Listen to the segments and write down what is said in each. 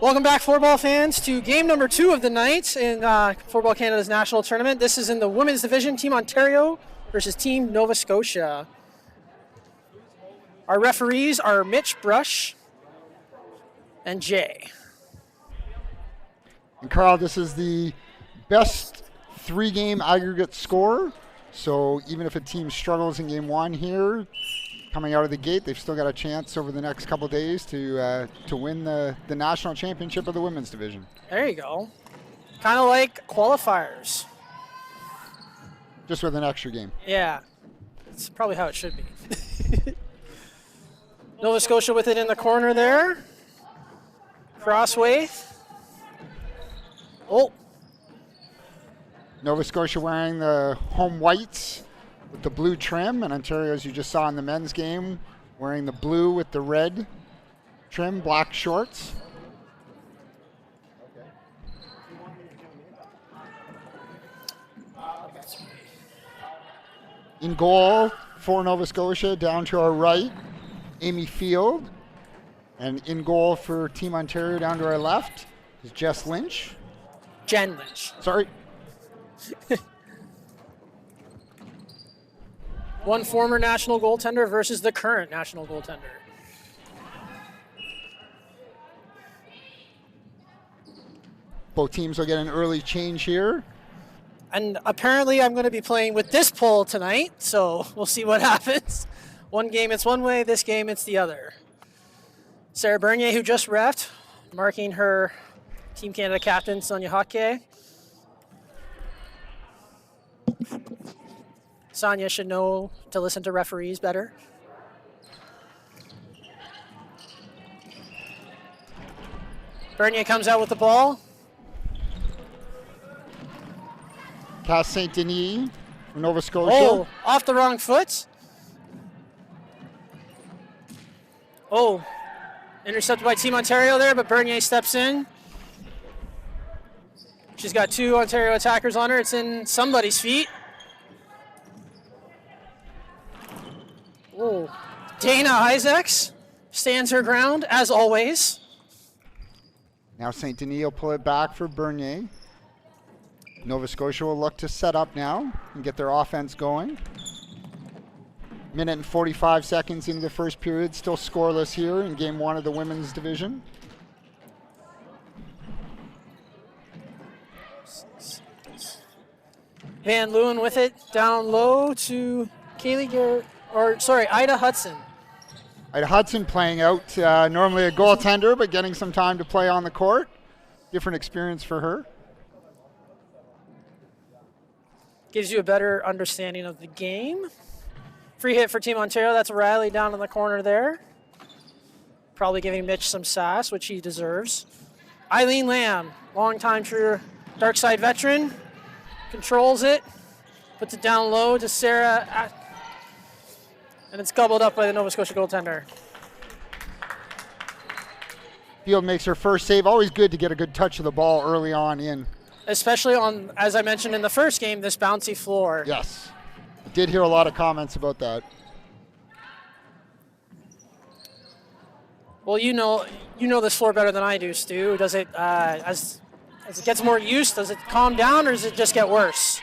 Welcome back, Floorball fans, to game number 2 of the night in Floorball Canada's national tournament. This is in the women's division, Team Ontario versus Team Nova Scotia. Our referees are Mitch Brush and Jay. And Carl, this is the best 3-game aggregate score. So even if a team struggles in game 1 here, coming out of the gate, they've still got a chance over the next couple days to win the national championship of the women's division. There you go. Kind of like qualifiers. Just with an extra game. Yeah. That's probably how it should be. Nova Scotia with it in the corner there. Crossway. Oh. Nova Scotia wearing the home whites with the blue trim, and Ontario, as you just saw in the men's game, wearing the blue with the red trim, black shorts. In goal for Nova Scotia, down to our right, Amy Field. And in goal for Team Ontario, down to our left, is Jess Lynch. Jen Lynch. Sorry. One former national goaltender versus the current national goaltender. Both teams will get an early change here. And apparently I'm going to be playing with this pole tonight, so we'll see what happens. One game it's one way, this game it's the other. Sarah Bernier, who just reffed, marking her Team Canada captain, Sonia Hockey. Sonia should know to listen to referees better. Bernier comes out with the ball. Cass St. Denis from Nova Scotia. Oh, off the wrong foot. Oh, intercepted by Team Ontario there, but Bernier steps in. She's got 2 Ontario attackers on her. It's in somebody's feet. Oh, Dana Isaacs stands her ground, as always. Now St. Denis will pull it back for Bernier. Nova Scotia will look to set up now and get their offense going. Minute and 45 seconds into the first period, still scoreless here in game 1 of the women's division. Van Leeuwen with it down low to Ida Hudson. Ida Hudson playing out, normally a goaltender, but getting some time to play on the court. Different experience for her. Gives you a better understanding of the game. Free hit for Team Ontario. That's Riley down in the corner there. Probably giving Mitch some sass, which he deserves. Eileen Lamb, longtime true dark side veteran, controls it, puts it down low to Sarah, and it's gobbled up by the Nova Scotia goaltender. Field makes her first save. Always good to get a good touch of the ball early on in. Especially on, as I mentioned in the first game, this bouncy floor. Yes. Did hear a lot of comments about that. Well, you know this floor better than I do, Stu. Does it, as it gets more use, does it calm down or does it just get worse?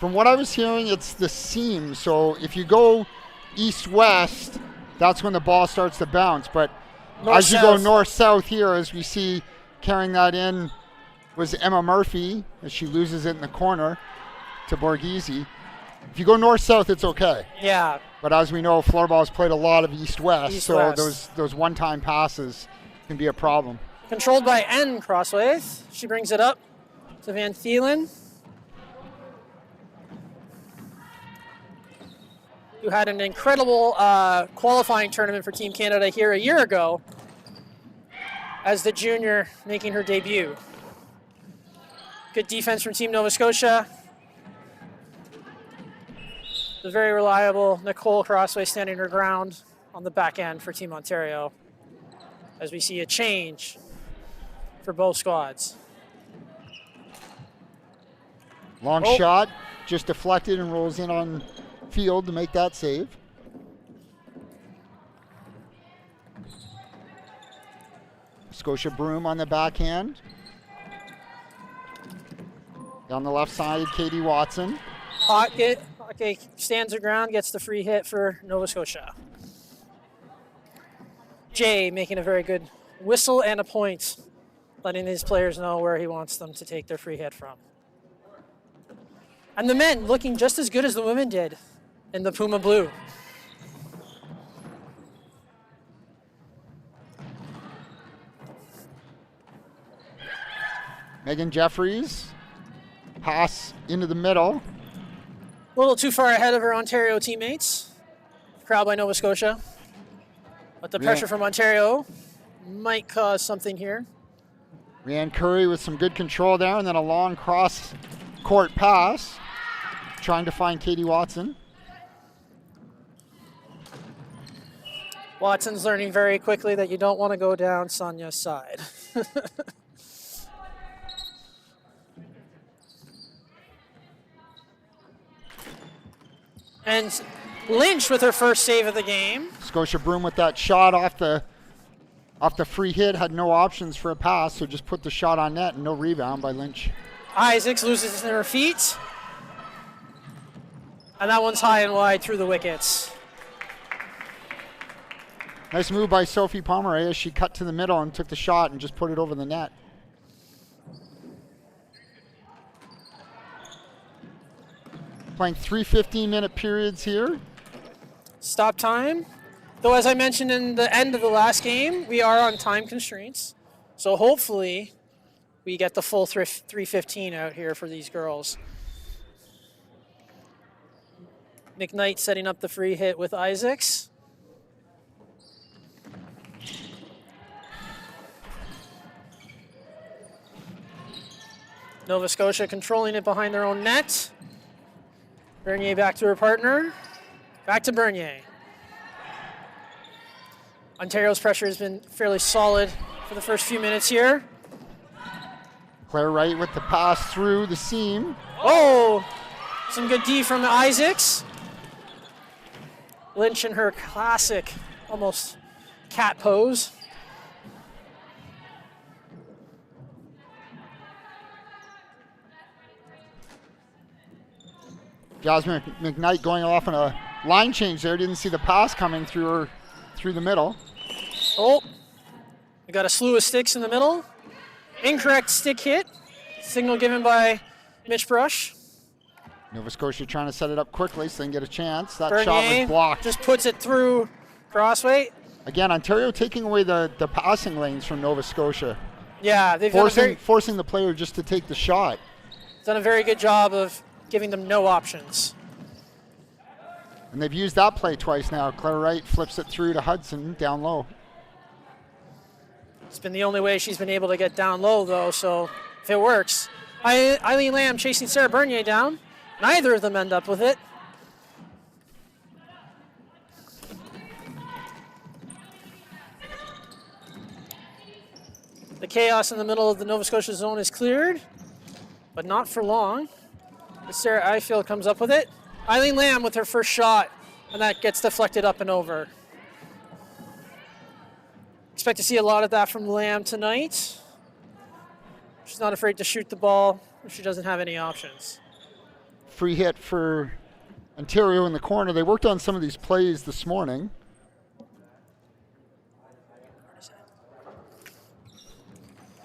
From what I was hearing, it's the seam. So if you go east-west, that's when the ball starts to bounce. But as you go north-south here, as we see carrying that in was Emma Murphy, as she loses it in the corner to Borghese. If you go north-south, it's okay. Yeah. But as we know, floorball's played a lot of east-west, so those one-time passes can be a problem. Controlled by N Crossways. She brings it up to Van Thielen, who had an incredible qualifying tournament for Team Canada here a year ago as the junior making her debut. Good defense from Team Nova Scotia. The very reliable Nicole Crossway standing her ground on the back end for Team Ontario as we see a change for both squads. Long shot, just deflected and rolls in on Field to make that save. Scotia Broom on the backhand. Down the left side, Katie Watson. Okay, stands her ground, gets the free hit for Nova Scotia. Jay making a very good whistle and a point, letting these players know where he wants them to take their free hit from. And the men looking just as good as the women did in the Puma Blue. Megan Jeffries, pass into the middle. A little too far ahead of her Ontario teammates. Crowd by Nova Scotia. But the pressure from Ontario might cause something here. Rhiann Curry with some good control there, and then a long cross-court pass, trying to find Katie Watson. Watson's learning very quickly that you don't want to go down Sonia's side. And Lynch with her first save of the game. Scotia Broom with that shot off the free hit, had no options for a pass, so just put the shot on net and no rebound by Lynch. Isaacs loses her feet. And that one's high and wide through the wickets. Nice move by Sophie Pomeroy as she cut to the middle and took the shot and just put it over the net. Playing 3 15-minute periods here. Stop time. Though, as I mentioned in the end of the last game, we are on time constraints. So hopefully we get the full 3:15 out here for these girls. McKnight setting up the free hit with Isaacs. Nova Scotia controlling it behind their own net. Bernier back to her partner. Back to Bernier. Ontario's pressure has been fairly solid for the first few minutes here. Claire Wright with the pass through the seam. Oh, some good D from Isaacs. Lynch in her classic, almost cat pose. Jasmine McKnight going off on a line change there. Didn't see the pass coming through the middle. Oh, we got a slew of sticks in the middle. Incorrect stick hit. Signal given by Mitch Brush. Nova Scotia trying to set it up quickly so they can get a chance. That Bernier shot was blocked. Just puts it through crossway. Again, Ontario taking away the passing lanes from Nova Scotia. Yeah, they've forcing the player just to take the shot. Done a very good job of giving them no options. And they've used that play twice now. Claire Wright flips it through to Hudson down low. It's been the only way she's been able to get down low, though, so if it works. Eileen Lamb chasing Sarah Bernier down. Neither of them end up with it. The chaos in the middle of the Nova Scotia zone is cleared, but not for long. Sarah Eifield comes up with it. Eileen Lamb with her first shot, and that gets deflected up and over. Expect to see a lot of that from Lamb tonight. She's not afraid to shoot the ball if she doesn't have any options. Free hit for Ontario in the corner. They worked on some of these plays this morning.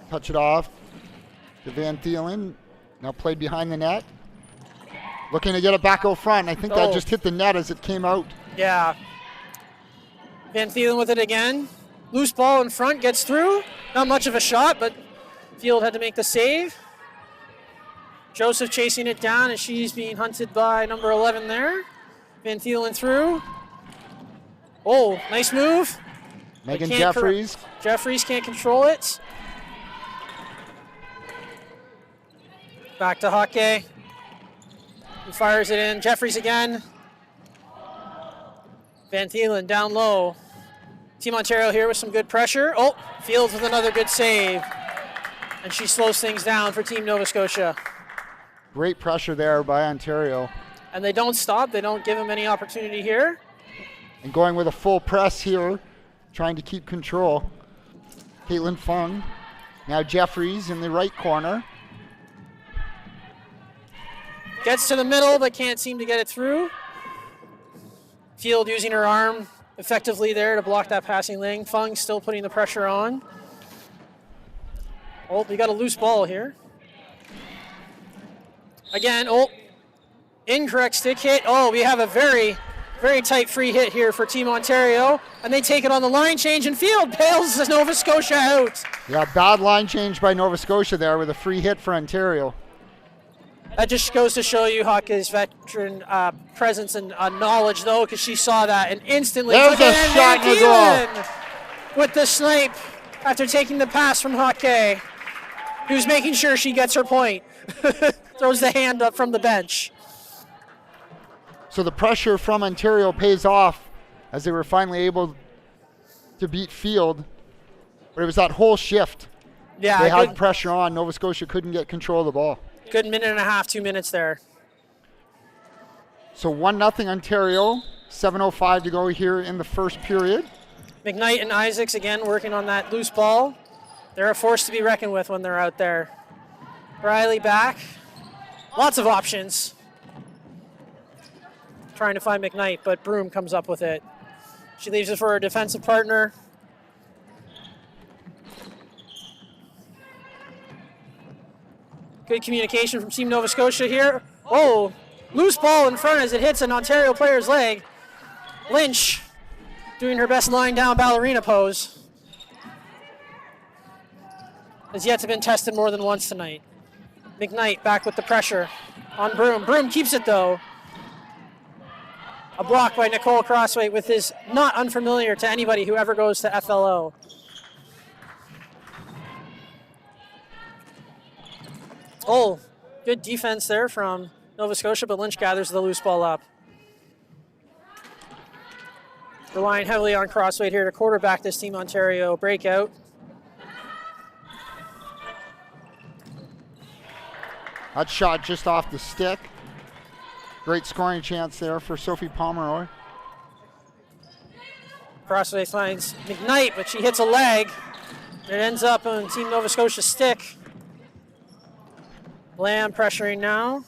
Touch it off to Van Thielen. Now played behind the net. Looking to get it back out front. I think that just hit the net as it came out. Yeah. Van Thielen with it again. Loose ball in front, gets through. Not much of a shot, but Field had to make the save. Joseph chasing it down, and she's being hunted by number 11 there. Van Thielen through. Oh, nice move. Megan Jeffries. Jeffries can't control it. Back to Hockey. He fires it in. Jeffries again. Van Thielen down low. Team Ontario here with some good pressure. Oh, Fields with another good save. And she slows things down for Team Nova Scotia. Great pressure there by Ontario. And they don't stop. They don't give them any opportunity here. And going with a full press here, trying to keep control. Caitlin Fung. Now Jeffries in the right corner. Gets to the middle, but can't seem to get it through. Field using her arm effectively there to block that passing lane. Fung still putting the pressure on. Oh, we got a loose ball here. Again, incorrect stick hit. Oh, we have a very, very tight free hit here for Team Ontario. And they take it on the line change, and Field bails Nova Scotia out. Yeah, bad line change by Nova Scotia there with a free hit for Ontario. That just goes to show you Hockey's veteran presence and knowledge, though, because she saw that and instantly There's a shot in the goal. With the snipe after taking the pass from Hockey, who's making sure she gets her point. Throws the hand up from the bench. So the pressure from Ontario pays off as they were finally able to beat Field. But it was that whole shift. Yeah, they had pressure on. Nova Scotia couldn't get control of the ball. Good minute and a half, 2 minutes there. So 1-0 Ontario. 7:05 to go here in the first period. McKnight and Isaacs again working on that loose ball. They're a force to be reckoned with when they're out there. Riley back. Lots of options. Trying to find McKnight, but Broom comes up with it. She leaves it for her defensive partner. Good communication from Team Nova Scotia here. Oh, loose ball in front as it hits an Ontario player's leg. Lynch doing her best lying down ballerina pose. Has yet to been tested more than once tonight. McKnight back with the pressure on Broom. Broom keeps it though. A block by Nicole Crossway, with is not unfamiliar to anybody who ever goes to FLO. Oh, good defense there from Nova Scotia, but Lynch gathers the loose ball up. Relying heavily on Crossway here to quarterback this Team Ontario breakout. That shot just off the stick. Great scoring chance there for Sophie Pomeroy. Crossway finds McKnight, but she hits a leg. It ends up on Team Nova Scotia's stick. Lamb pressuring now.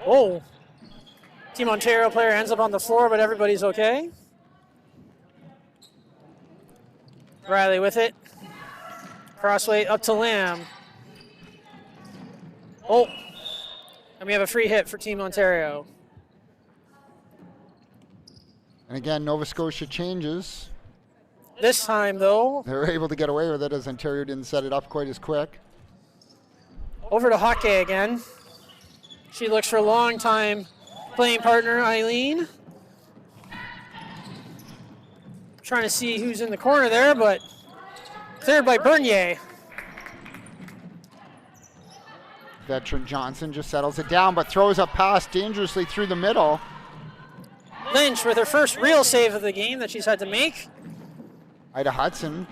Oh. Team Ontario player ends up on the floor, but everybody's okay. Riley with it. Crossway up to Lamb. Oh. And we have a free hit for Team Ontario. And again, Nova Scotia changes. This time, though, they were able to get away with it as Ontario didn't set it up quite as quick. Over to Hockey again. She looks for a long time playing partner, Eileen. Trying to see who's in the corner there, but cleared by Bernier. Veteran Johnson just settles it down, but throws a pass dangerously through the middle. Lynch with her first real save of the game that she's had to make. Ida Hudson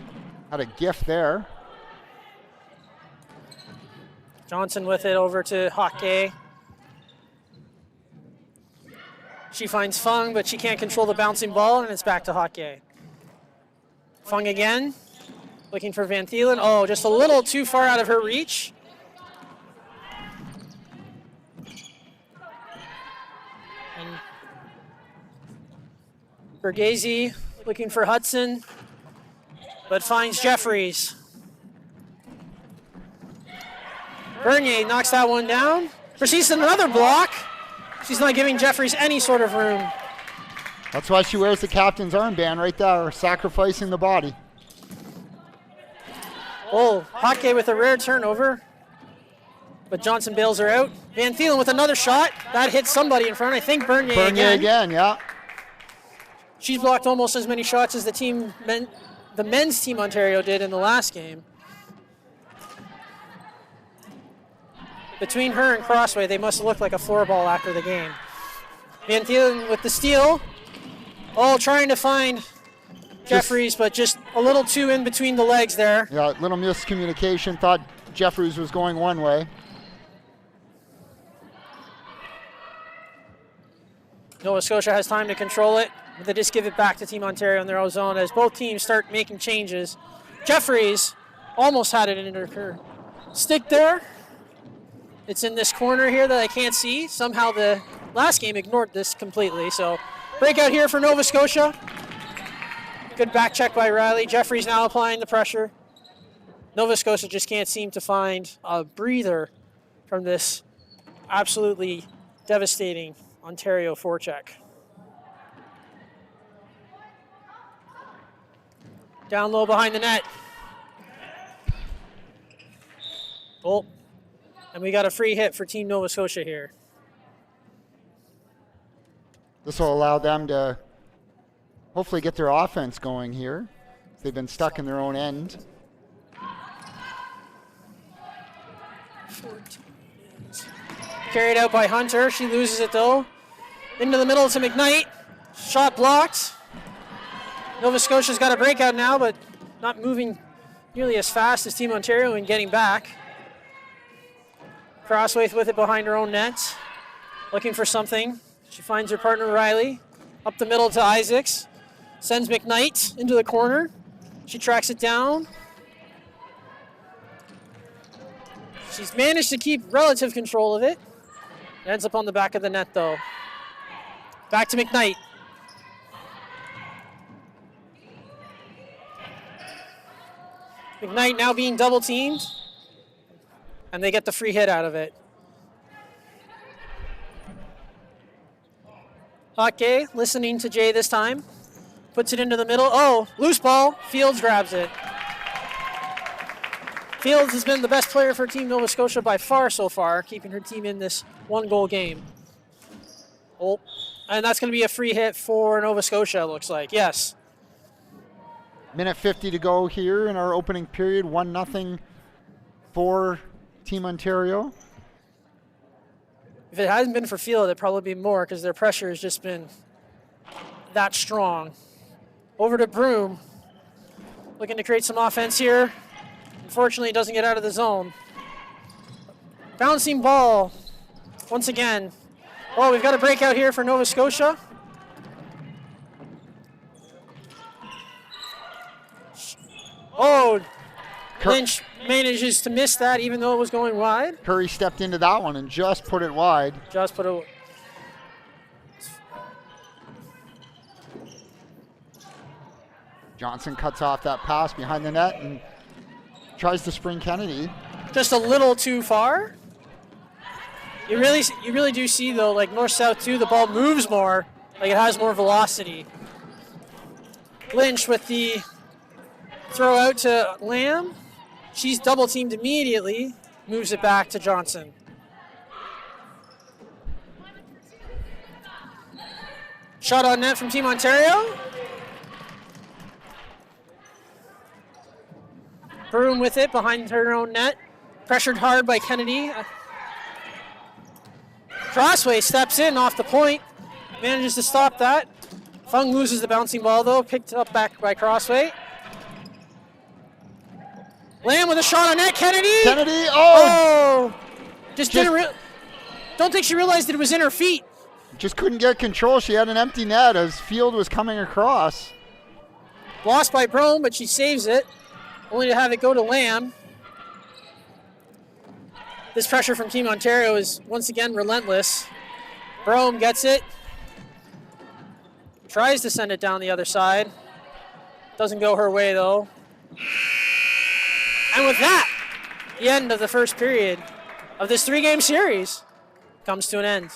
had a gift there. Johnson with it over to Hockey. She finds Fung, but she can't control the bouncing ball, and it's back to Hockey. Fung again, looking for Van Thielen. Oh, just a little too far out of her reach. And Bergese looking for Hudson, but finds Jeffries. Bernier knocks that one down. Proceeds to another block. She's not giving Jeffries any sort of room. That's why she wears the captain's armband right there, sacrificing the body. Oh, Hockey with a rare turnover, but Johnson bails her out. Van Thielen with another shot. That hits somebody in front. I think Bernier again, yeah. She's blocked almost as many shots as the men's Team Ontario did in the last game. Between her and Crossway, they must look like a floorball after the game. Van Thielen with the steal. Oh, trying to find Jeffries, but just a little too in between the legs there. Yeah, little miscommunication. Thought Jeffries was going one way. Nova Scotia has time to control it, but they just give it back to Team Ontario in their own zone as both teams start making changes. Jeffries almost had it in her stick there. It's in this corner here that I can't see. Somehow the last game ignored this completely. So breakout here for Nova Scotia. Good back check by Riley. Jeffries now applying the pressure. Nova Scotia just can't seem to find a breather from this absolutely devastating Ontario forecheck. Down low behind the net. Oh, and we got a free hit for Team Nova Scotia here. This will allow them to hopefully get their offense going here. They've been stuck in their own end. Carried out by Hunter. She loses it though. Into the middle to McKnight. Shot blocked. Nova Scotia's got a breakout now, but not moving nearly as fast as Team Ontario in getting back. Crosswaith with it behind her own net. Looking for something. She finds her partner Riley. Up the middle to Isaacs. Sends McKnight into the corner. She tracks it down. She's managed to keep relative control of it. Ends up on the back of the net though. Back to McKnight. McKnight now being double teamed. And they get the free hit out of it. Hockey listening to Jay this time. Puts it into the middle. Oh, loose ball. Fields grabs it. Fields has been the best player for Team Nova Scotia by far so far, keeping her team in this one-goal game. Oh, and that's going to be a free hit for Nova Scotia, it looks like. Yes. Minute 50 to go here in our opening period. 1-0 for Team Ontario. If it hadn't been for Field, it'd probably be more because their pressure has just been that strong. Over to Broom. Looking to create some offense here. Unfortunately, it doesn't get out of the zone. Bouncing ball. Once again. Oh, we've got a breakout here for Nova Scotia. Oh, Lynch manages to miss that even though it was going wide. Curry stepped into that one and just put it wide. Just put it. Johnson cuts off that pass behind the net and tries to spring Kennedy. Just a little too far. You really do see though, like north-south too, the ball moves more, like it has more velocity. Lynch with the throw out to Lamb. She's double teamed immediately, moves it back to Johnson. Shot on net from Team Ontario. Broom with it behind her own net. Pressured hard by Kennedy. Crossway steps in off the point. Manages to stop that. Fung loses the bouncing ball though. Picked up back by Crossway. Lamb with a shot on net. Kennedy! Kennedy! Oh! Don't think she realized that it was in her feet. Just couldn't get control. She had an empty net as Field was coming across. Lost by Broom, but she saves it. Only to have it go to Lamb. This pressure from Team Ontario is once again relentless. Broom gets it. Tries to send it down the other side. Doesn't go her way though. And with that, the end of the first period of this 3-game series comes to an end.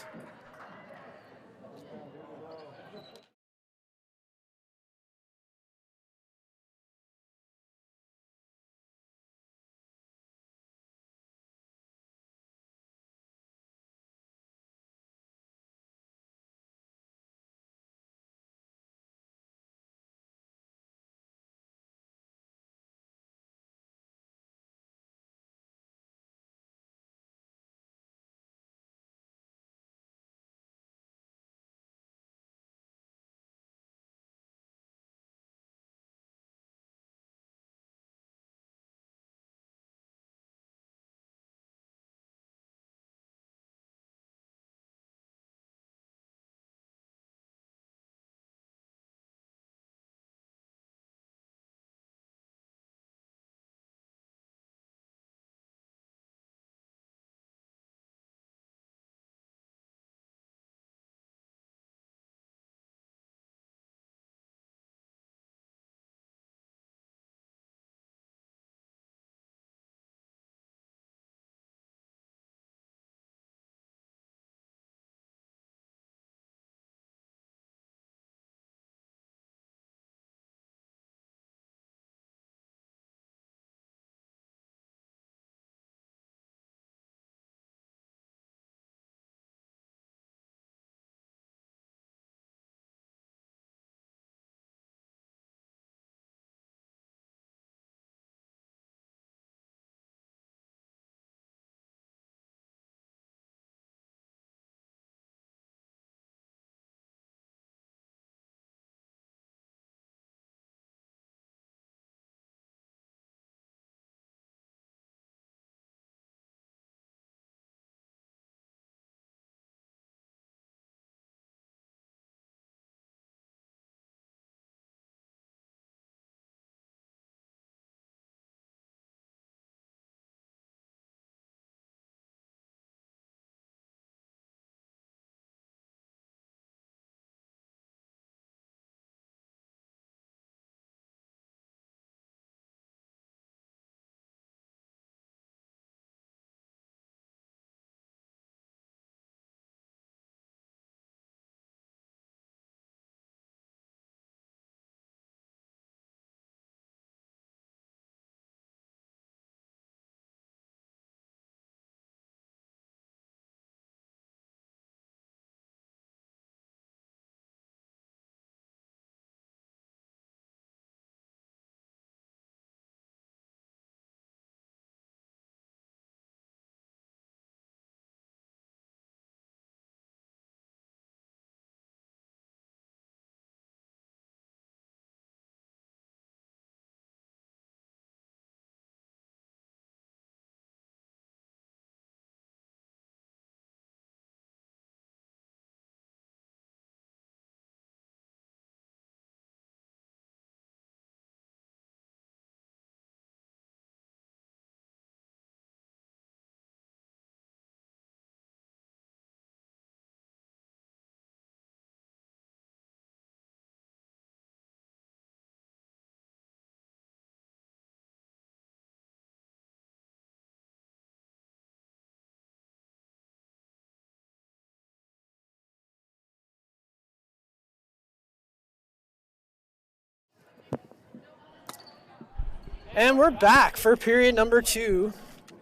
And we're back for period number 2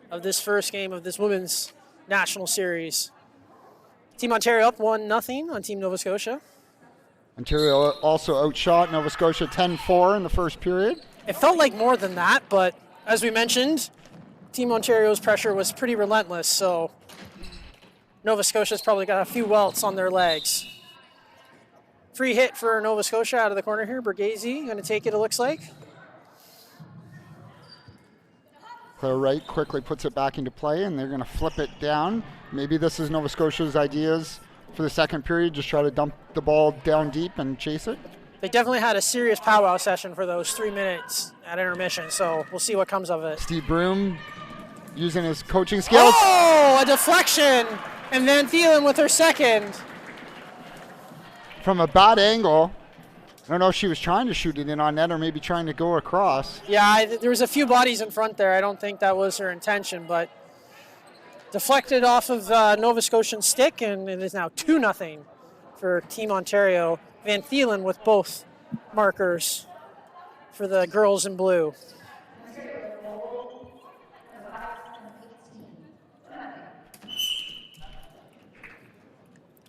of this first game of this women's national series. Team Ontario up 1-0 on Team Nova Scotia. Ontario also outshot Nova Scotia 10-4 in the first period. It felt like more than that, but as we mentioned, Team Ontario's pressure was pretty relentless, so Nova Scotia's probably got a few welts on their legs. Free hit for Nova Scotia out of the corner here. Borghese going to take it, it looks like. Claire Wright quickly puts it back into play, and they're going to flip it down. Maybe this is Nova Scotia's ideas for the second period, just try to dump the ball down deep and chase it. They definitely had a serious powwow session for those 3 minutes at intermission, so we'll see what comes of it. Steve Broom using his coaching skills. Oh, a deflection! And Van Thielen with her second. From a bad angle. I don't know if she was trying to shoot it in on net or maybe trying to go across. Yeah, there was a few bodies in front there. I don't think that was her intention, but deflected off of Nova Scotian stick, and it is now 2-0 for Team Ontario. Van Thielen with both markers for the girls in blue.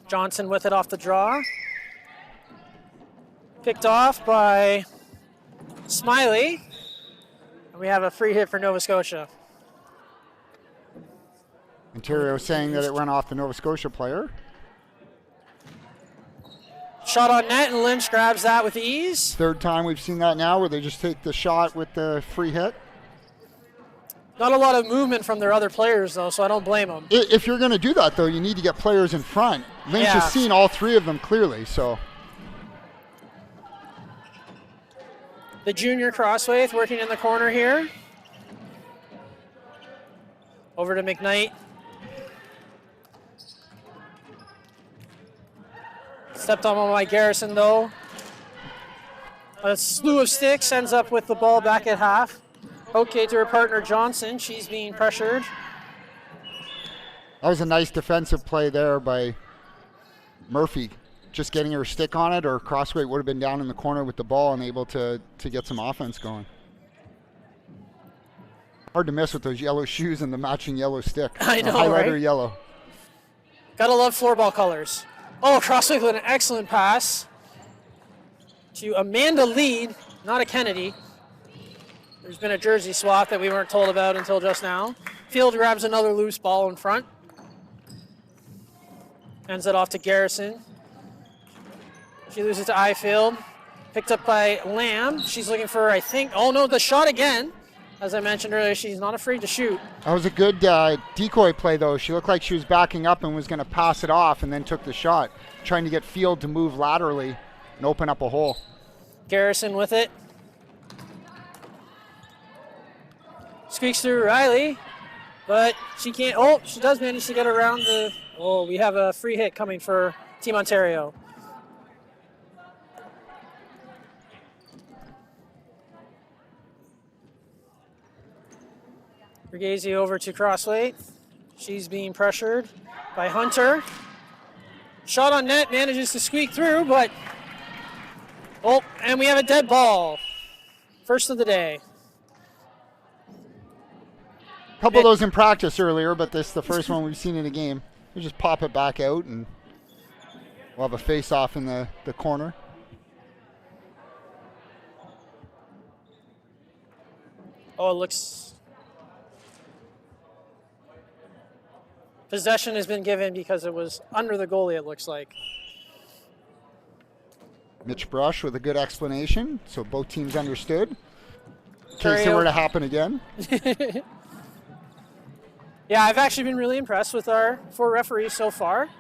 Johnson with it off the draw. Picked off by Smiley. And we have a free hit for Nova Scotia. Ontario saying that it went off the Nova Scotia player. Shot on net, and Lynch grabs that with ease. Third time we've seen that now where they just take the shot with the free hit. Not a lot of movement from their other players, though, so I don't blame them. If you're going to do that, though, you need to get players in front. Lynch has seen all 3 of them clearly, so. The junior Crosswaith working in the corner here. Over to McKnight. Stepped on by Garrison, though. A slew of sticks, ends up with the ball back at half. Okay, to her partner Johnson. She's being pressured. That was a nice defensive play there by Murphy. Just getting her stick on it, or Crossway would have been down in the corner with the ball and able to get some offense going. Hard to miss with those yellow shoes and the matching yellow stick. I know, highlighter right? Yellow. Gotta love floorball colors. Oh, Crossway with an excellent pass to Amanda Lead, not a Kennedy. There's been a jersey swap that we weren't told about until just now. Field grabs another loose ball in front. Ends it off to Garrison. She loses to Ifield. Picked up by Lamb. She's looking for, I think, oh no, the shot again. As I mentioned earlier, she's not afraid to shoot. That was a good decoy play, though. She looked like she was backing up and was going to pass it off and then took the shot, trying to get Field to move laterally and open up a hole. Garrison with it. Squeaks through Riley, but she can't. Oh, she does manage to get around the. Oh, we have a free hit coming for Team Ontario. Borghese over to Crossway. She's being pressured by Hunter. Shot on net, manages to squeak through, but. Oh, and we have a dead ball. First of the day. A couple of those in practice earlier, but this is the first one we've seen in a game. We just pop it back out, and we'll have a face-off in the corner. Oh, it looks... Possession has been given because it was under the goalie, it looks like. Mitch Brush with a good explanation, so both teams understood. In case it were to happen again. Yeah, I've actually been really impressed with our 4 referees so far.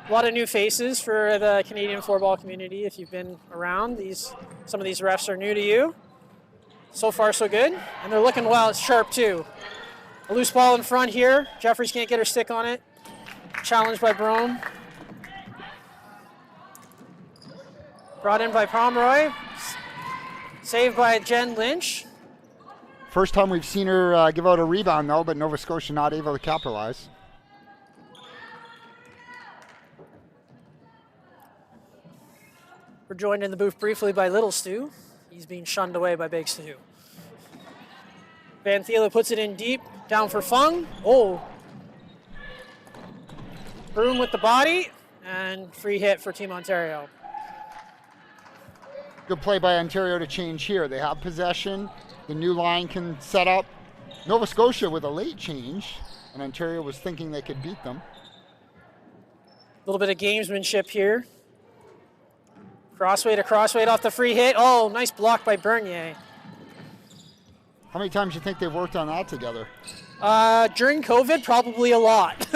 A lot of new faces for the Canadian floorball community. If you've been around, some of these refs are new to you. So far, so good. And they're looking well. It's sharp, too. A loose ball in front here. Jeffries can't get her stick on it. Challenged by Brome. Brought in by Pomeroy. Saved by Jen Lynch. First time we've seen her give out a rebound, though, but Nova Scotia not able to capitalize. We're joined in the booth briefly by Little Stu. He's being shunned away by Big Stu. Van Thielen puts it in deep, down for Fung. Oh. Broom with the body, and free hit for Team Ontario. Good play by Ontario to change here. They have possession. The new line can set up. Nova Scotia with a late change, and Ontario was thinking they could beat them. A little bit of gamesmanship here. Crossway to crossway off the free hit. Oh, nice block by Bernier. How many times do you think they've worked on that together? During COVID, probably a lot.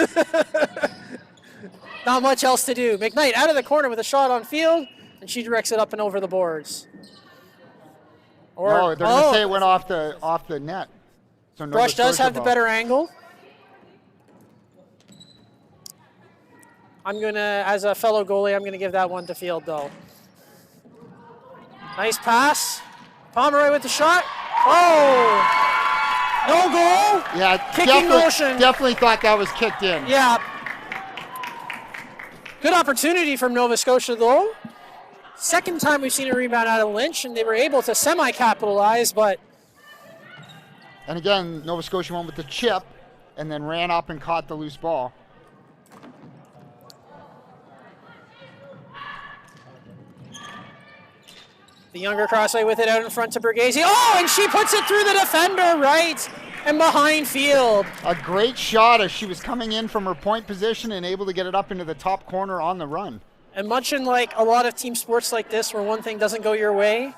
Not much else to do. McKnight out of the corner with a shot on field, and she directs it up and over the boards. No, they're going to say it went off the net. So Brush does have the better angle. I'm going to, as a fellow goalie, I'm going to give that one to Field, though. Nice pass. Pomeroy with the shot. Oh! No goal. Yeah, kicking motion. Definitely thought that was kicked in. Yeah. Good opportunity from Nova Scotia, though. Second time we've seen a rebound out of Lynch, and they were able to semi-capitalize, but... And again, Nova Scotia went with the chip and then ran up and caught the loose ball. The Younger crossway with it out in front to Borghese. Oh, and she puts it through the defender right and behind Field. A great shot as she was coming in from her point position and able to get it up into the top corner on the run. And much in like a lot of team sports like this where one thing doesn't go your way,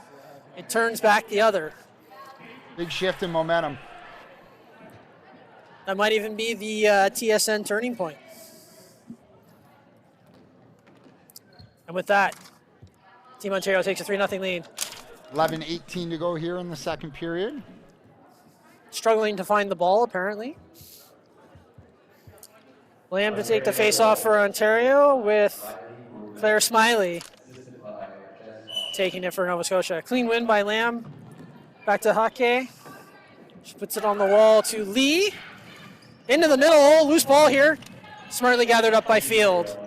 it turns back the other. Big shift in momentum. That might even be the TSN turning point. And with that, Team Ontario takes a 3-0 lead. 11:18 to go here in the second period. Struggling to find the ball, apparently. Lamb to take the face-off for Ontario with Claire Smiley taking it for Nova Scotia. Clean win by Lamb. Back to Hake. She puts it on the wall to Lee. Into the middle, oh, loose ball here. Smartly gathered up by Field.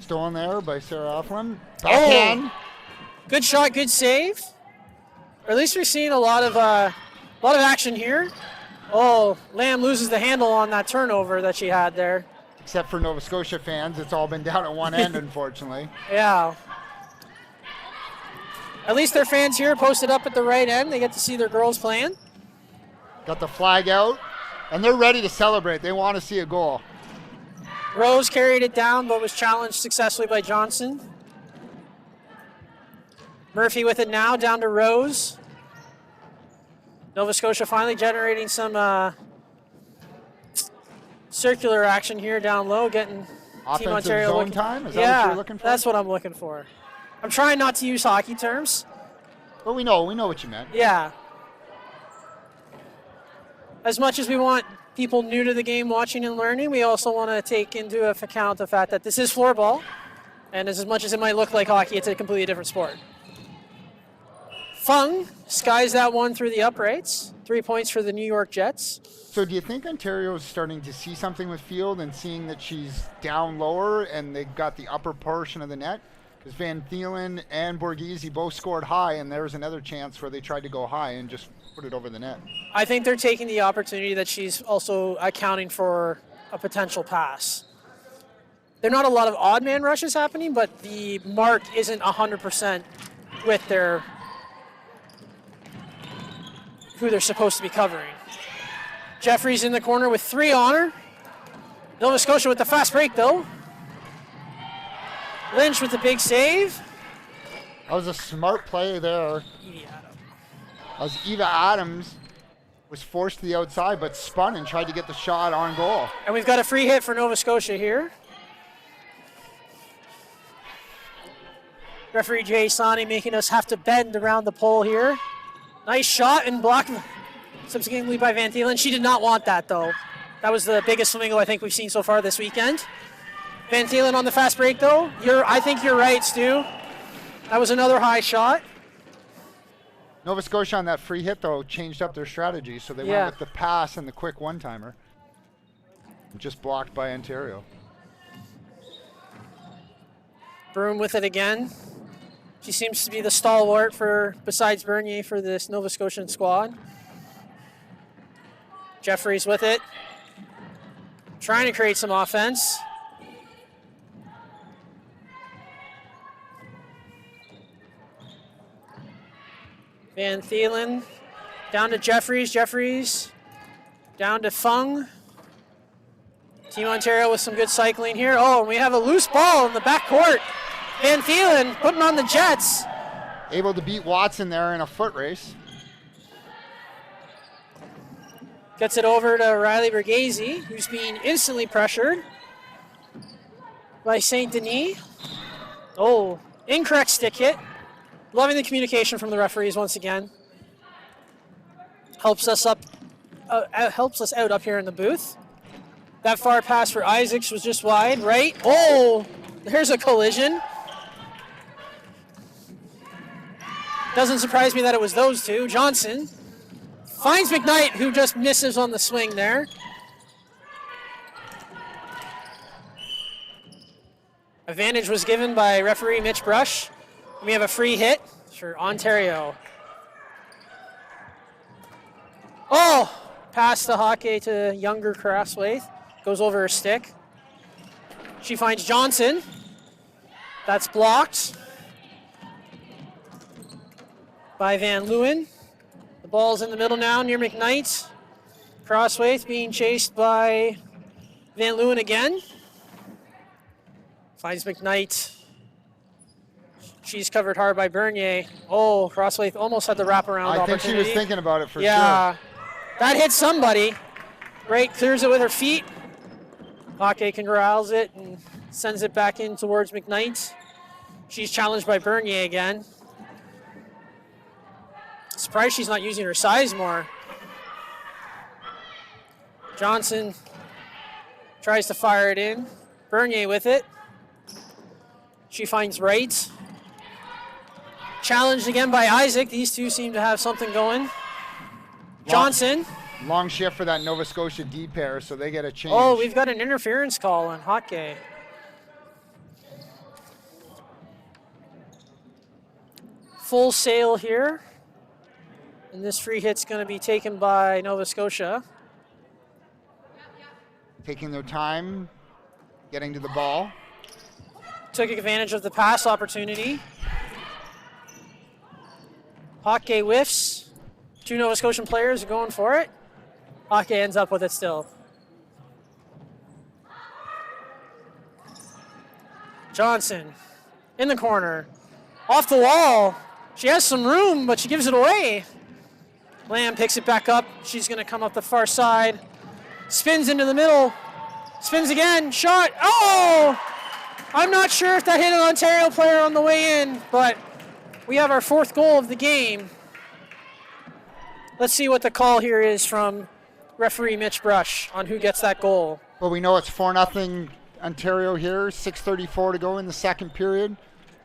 Stolen there by Sarah Offram. Backhand. Oh, good shot, good save. Or at least we're seeing a lot of action here. Oh, Lamb loses the handle on that turnover that she had there. Except for Nova Scotia fans, it's all been down at one end, unfortunately. Yeah. At least their fans here posted up at the right end. They get to see their girls playing. Got the flag out, and they're ready to celebrate. They want to see a goal. Rose carried it down, but was challenged successfully by Johnson. Murphy with it now, down to Rose. Nova Scotia finally generating some circular action here down low, getting Offensive Team Ontario zone looking. time? Is that what you're looking for? That's what I'm looking for. I'm trying not to use hockey terms. But we know what you meant. Yeah. As much as we want people new to the game watching and learning, we also want to take into account the fact that this is floorball, and as much as it might look like hockey, it's a completely different sport. Fung skies that one through the uprights. 3 points for the New York Jets. So do you think Ontario is starting to see something with Field and seeing that she's down lower and they got the upper portion of the net? Because Van Thielen and Borghese both scored high, and there was another chance where they tried to go high and just put it over the net. I think they're taking the opportunity that she's also accounting for a potential pass. There are not a lot of odd man rushes happening, but the mark isn't 100% with their who they're supposed to be covering. Jeffries in the corner with 3 on her. Nova Scotia with the fast break, though. Lynch with the big save. That was a smart play there. As Eva Adams was forced to the outside, but spun and tried to get the shot on goal. And we've got a free hit for Nova Scotia here. Referee Jay Sani making us have to bend around the pole here. Nice shot and blocked subsequently by Van Thielen. She did not want that, though. That was the biggest flamingo I think we've seen so far this weekend. Van Thielen on the fast break, though. I think you're right, Stu. That was another high shot. Nova Scotia on that free hit, though, changed up their strategy, so they went with the pass and the quick one-timer. Just blocked by Ontario. Broom with it again. She seems to be the stalwart besides Bernier for this Nova Scotian squad. Jeffries with it. Trying to create some offense. Van Thielen down to Jeffries. Jeffries down to Fung. Team Ontario with some good cycling here. Oh, and we have a loose ball in the backcourt. Van Thielen putting on the Jets. Able to beat Watson there in a foot race. Gets it over to Riley Bergese, who's being instantly pressured by St. Denis. Oh, incorrect stick hit. Loving the communication from the referees once again. Helps us out up here in the booth. That far pass for Isaacs was just wide, right? Oh, there's a collision. Doesn't surprise me that it was those two. Johnson finds McKnight, who just misses on the swing there. Advantage was given by referee Mitch Brush. We have a free hit for Ontario. Oh, pass the hockey to younger Craftswaith. Goes over her stick. She finds Johnson. That's blocked by Van Leeuwen. The ball's in the middle now near McKnight. Crosswaith being chased by Van Leeuwen again. Finds McKnight. She's covered hard by Bernier. Oh, Crosswaith almost had the wraparound opportunity. I think she was thinking about it for sure. Yeah, that hit somebody. Right, clears it with her feet. Hockey corrals it and sends it back in towards McKnight. She's challenged by Bernier again. Surprised she's not using her size more. Johnson tries to fire it in. Bernier with it. She finds Wright. Challenged again by Isaac. These two seem to have something going. Johnson. Long shift for that Nova Scotia D pair, so they get a change. Oh, we've got an interference call on hockey. Full sail here. And this free hit's going to be taken by Nova Scotia. Taking their time, getting to the ball. Took advantage of the pass opportunity. Hockey whiffs. Two Nova Scotian players are going for it. Hockey ends up with it still. Johnson in the corner. Off the wall. She has some room, but she gives it away. Lamb picks it back up. She's going to come up the far side. Spins into the middle. Spins again. Shot. Oh! I'm not sure if that hit an Ontario player on the way in, but we have our fourth goal of the game. Let's see what the call here is from referee Mitch Brush on who gets that goal. Well, we know it's 4-0 Ontario here. 6:34 to go in the second period.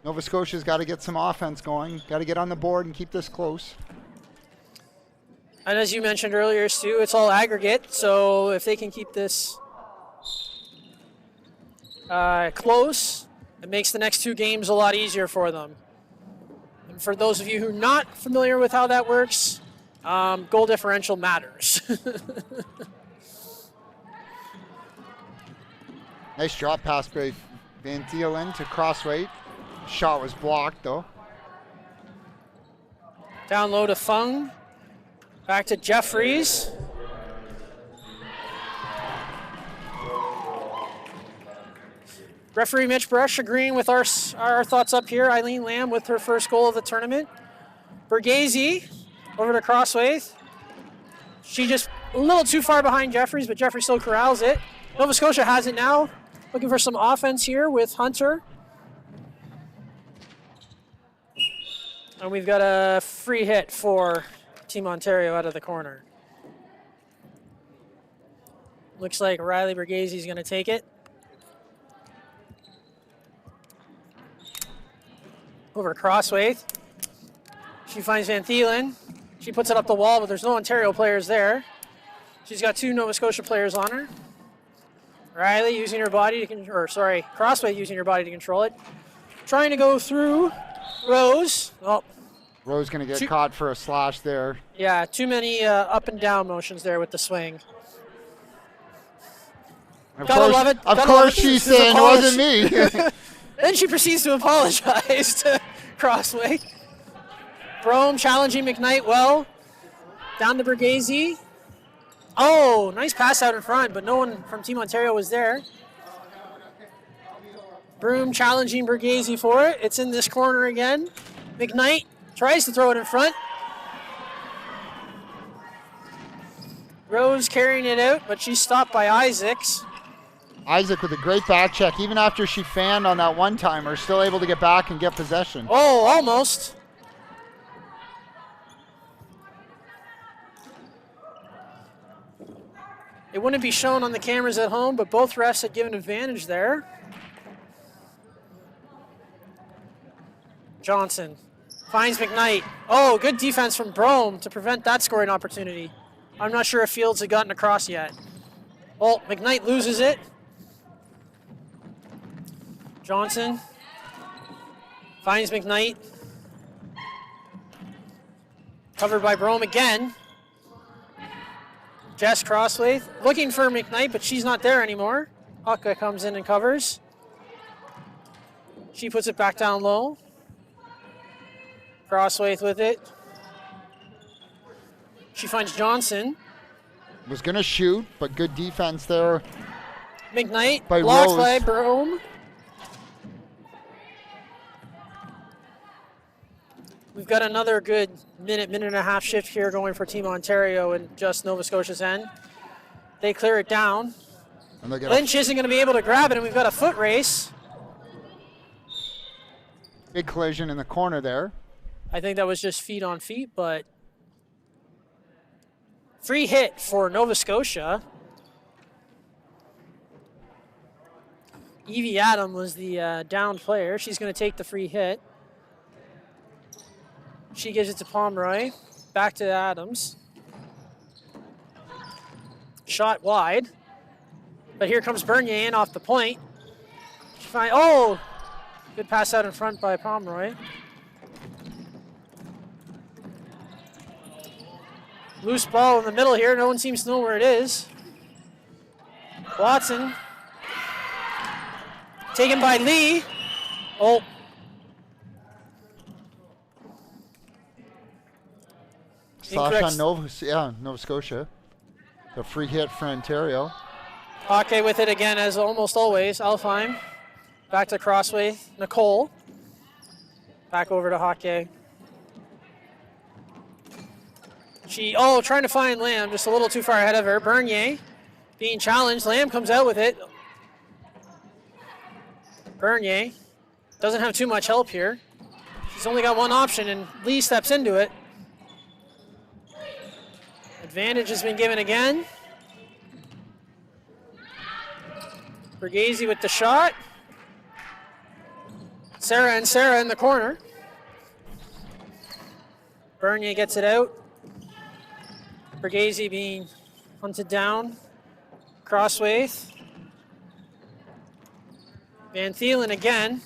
Nova Scotia's got to get some offense going. Got to get on the board and keep this close. And as you mentioned earlier, Stu, it's all aggregate. So if they can keep this close, it makes the next two games a lot easier for them. And for those of you who are not familiar with how that works, goal differential matters. Nice drop pass by Van Thielen to Crossway. Shot was blocked though. Down low to Fung. Back to Jeffries. Referee Mitch Brush agreeing with our thoughts up here. Eileen Lamb with her first goal of the tournament. Bergese over to Crosswaith. She just a little too far behind Jeffries, but Jeffries still corrals it. Nova Scotia has it now. Looking for some offense here with Hunter. And we've got a free hit for Team Ontario out of the corner. Looks like Riley Bergese is going to take it. Over to Crosswaith. She finds Van Thielen. She puts it up the wall, but there's no Ontario players there. She's got two Nova Scotia players on her. Riley using her body to Crosswaith using her body to control it. trying to go through Rose. Oh, Rose going to get caught for a slash there. yeah, too many up and down motions there with the swing. Gotta love it. Of course she's saying it wasn't me. Then she proceeds to apologize to Crossway. Brome challenging McKnight well. Down to Borghese. Oh, nice pass out in front, but no one from Team Ontario was there. Broom challenging Borghese for it. It's in this corner again. McKnight tries to throw it in front. Rose carrying it out, but she's stopped by Isaacs. Isaac with a great back check. Even after she fanned on that one-timer, still able to get back and get possession. Oh, almost. It wouldn't be shown on the cameras at home, but both refs had given advantage there. Johnson finds McKnight. Oh, good defense from Brome to prevent that scoring opportunity. I'm not sure if Fields had gotten across yet. Oh, McKnight loses it. Johnson finds McKnight. Covered by Brome again. Jess Crossway looking for McKnight, but she's not there anymore. Hucka comes in and covers. She puts it back down low. Crossway with it. She finds Johnson. Was going to shoot, but good defense there. McKnight by blocked Rose. by Brome. We've got another good minute and a half shift here going for Team Ontario and just Nova Scotia's end. They clear it down. And Lynch isn't going to be able to grab it, and we've got a foot race. Big collision in the corner there. I think that was just feet on feet, but free hit for Nova Scotia. Evie Adam was the downed player. She's going to take the free hit. She gives it to Pomeroy. Back to Adams. Shot wide. But here comes Bernier in off the point. Oh! Good pass out in front by Pomeroy. Loose ball in the middle here. No one seems to know where it is. Watson. Taken by Lee. Oh. Slash on Nova Scotia. A free hit for Ontario. Hockey with it again, as almost always. Alfheim. Back to Crossway. Nicole. Back over to Hockey. Trying to find Lamb, just a little too far ahead of her. Bernier being challenged. Lamb comes out with it. Bernier doesn't have too much help here. She's only got one option, and Lee steps into it. Advantage has been given again. Borghese with the shot. Sarah in the corner. Bernier gets it out. Borghese being hunted down. Crosswaith. Van Thielen again.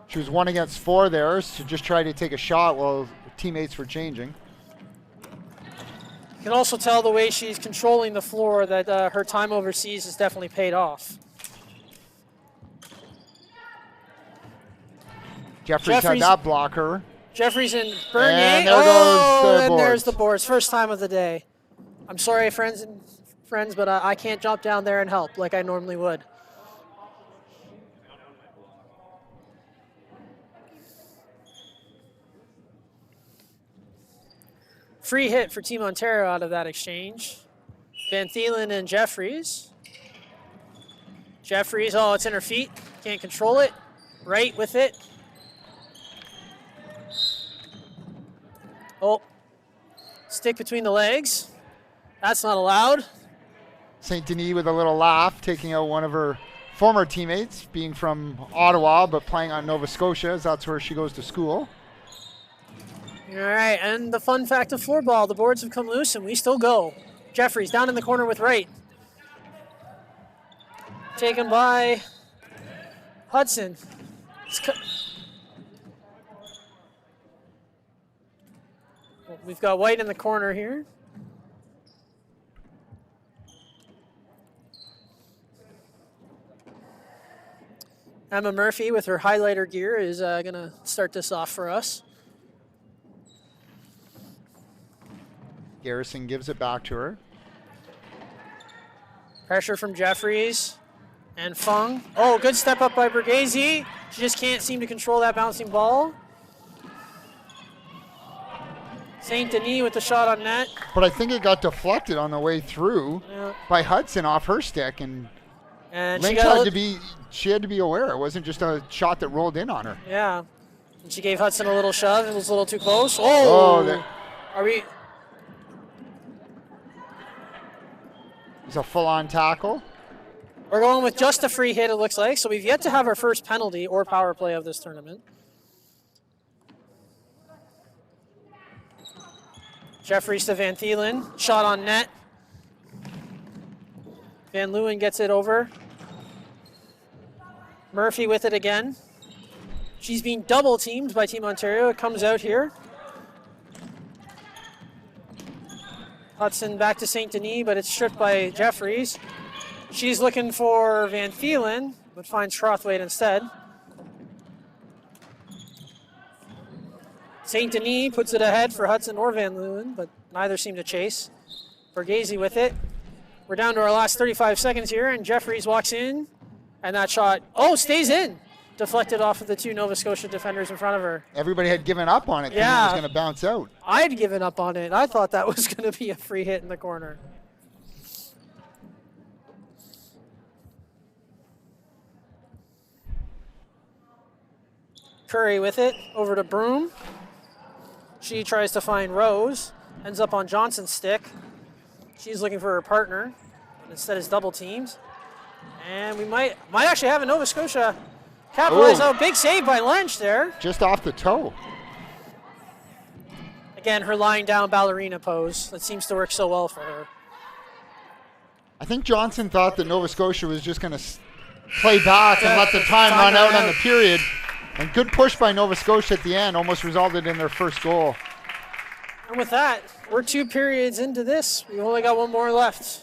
She was 1 against 4 there, so just try to take a shot while teammates were changing. You can also tell the way she's controlling the floor that her time overseas has definitely paid off. Jeffries had that blocker. Jeffries and Bernier. And there goes the boards. There's the boards. First time of the day. I'm sorry, friends, but I can't jump down there and help like I normally would. Free hit for Team Ontario out of that exchange. Van Thielen and Jeffries. Jeffries, it's in her feet. Can't control it. Right with it. Stick between the legs. That's not allowed. St. Denis with a little laugh, taking out one of her former teammates, being from Ottawa, but playing on Nova Scotia, as that's where she goes to school. All right, and the fun fact of floorball, the boards have come loose and we still go. Jeffries down in the corner with right. Taken by Hudson. We've got white in the corner here. Emma Murphy with her highlighter gear is going to start this off for us. Garrison gives it back to her. Pressure from Jeffries and Fung. Oh, good step up by Borghese. She just can't seem to control that bouncing ball. St. Denis with the shot on net. But I think it got deflected on the way through by Hudson off her stick, and Lynch she had to be aware. It wasn't just a shot that rolled in on her. Yeah. And she gave Hudson a little shove. It was a little too close. Oh! Are we... It's a full-on tackle. We're going with just a free hit, it looks like. So we've yet to have our first penalty or power play of this tournament. Jeffries to Van Thielen. Shot on net. Van Leeuwen gets it over. Murphy with it again. She's being double teamed by Team Ontario. It comes out here. Hudson back to St. Denis, but it's stripped by Jeffries. She's looking for Van Thielen, but finds Schrothwaite instead. St. Denis puts it ahead for Hudson or Van Leeuwen, but neither seem to chase. Borghese with it. We're down to our last 35 seconds here, and Jeffries walks in, and that shot, stays in. Deflected off of the two Nova Scotia defenders in front of her. Everybody had given up on it. Yeah. It was going to bounce out. I'd given up on it. I thought that was going to be a free hit in the corner. Curry with it, over to Broom. She tries to find Rose, ends up on Johnson's stick. She's looking for her partner, instead is double teamed. And we might actually have a Nova Scotia capitalize. Big save by Lynch there. Just off the toe. Again, her lying down ballerina pose. That seems to work so well for her. I think Johnson thought that Nova Scotia was just going to play back and let the time run out on the period. And good push by Nova Scotia at the end almost resulted in their first goal. And with that, we're 2 periods into this. We've only got one more left.